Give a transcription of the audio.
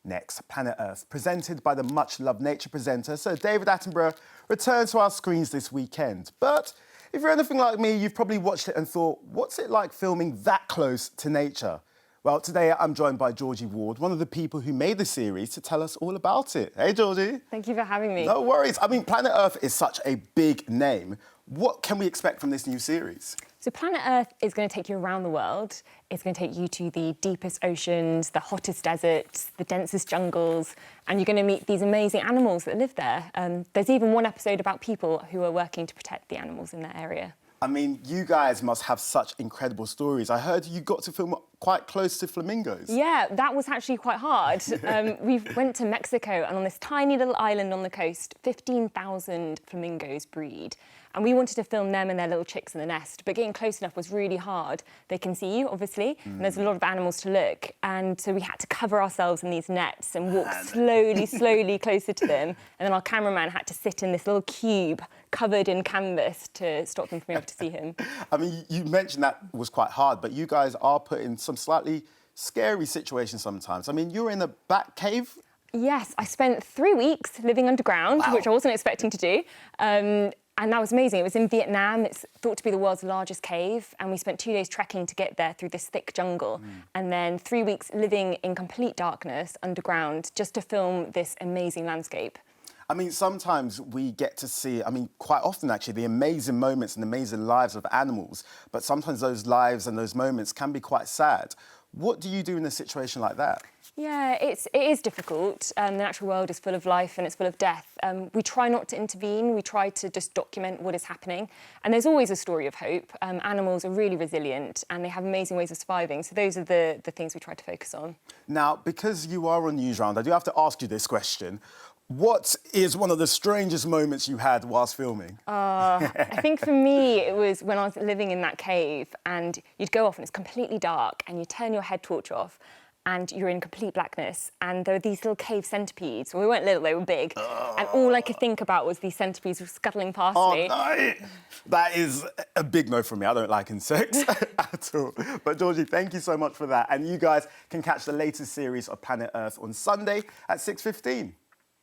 Next, Planet Earth, presented by the much-loved nature presenter Sir David Attenborough, returns to our screens this weekend. But if you're anything like me, you've probably watched it and thought, what's it like filming that close to nature? Well, today I'm joined by Georgie Ward, one of the people who made the series, to tell us all about it. Hey, Georgie. Thank you for having me. No worries. I mean, Planet Earth is such a big name. What can we expect from this new series? So Planet Earth is going to take you around the world. It's going to take you to the deepest oceans, the hottest deserts, the densest jungles, and you're going to meet these amazing animals that live there. There's even one episode about people who are working to protect the animals in that area. I mean, you guys must have such incredible stories. I heard you got to film quite close to flamingos. Yeah, that was actually quite hard. We went to Mexico, and on this tiny little island on the coast, 15,000 flamingos breed. And we wanted to film them and their little chicks in the nest, but getting close enough was really hard. They can see you, obviously, and there's a lot of animals to look. And so we had to cover ourselves in these nets and walk slowly closer to them. And then our cameraman had to sit in this little cube covered in canvas to stop them from being able to see him. I mean, you mentioned that was quite hard, but you guys are put in some slightly scary situations sometimes. I mean, you were in a bat cave. Yes, I spent 3 weeks living underground, which I wasn't expecting to do. And that was amazing. It was in Vietnam. It's thought to be the world's largest cave. And we spent 2 days trekking to get there through this thick jungle. And then 3 weeks living in complete darkness underground just to film this amazing landscape. I mean, sometimes we get to see, I mean, quite often actually, the amazing moments and amazing lives of animals. But sometimes those lives and those moments can be quite sad. What do you do in a situation like that? Yeah, it is difficult. The natural world is full of life and it's full of death. We try not to intervene. We try to just document what is happening. And there's always a story of hope. Animals are really resilient and they have amazing ways of surviving. So those are the things we try to focus on. Now, because you are on Newsround, I do have to ask you this question. What is one of the strangest moments you had whilst filming? I think for me, it was when I was living in that cave and you'd go off and it's completely dark and you turn your head torch off and you're in complete blackness, and there were these little cave centipedes. Well, we weren't little, they were big. And all I could think about was these centipedes scuttling past me. No. That is a big no from me. I don't like insects at all. But Georgie, thank you so much for that. And you guys can catch the latest series of Planet Earth on Sunday at 6:15.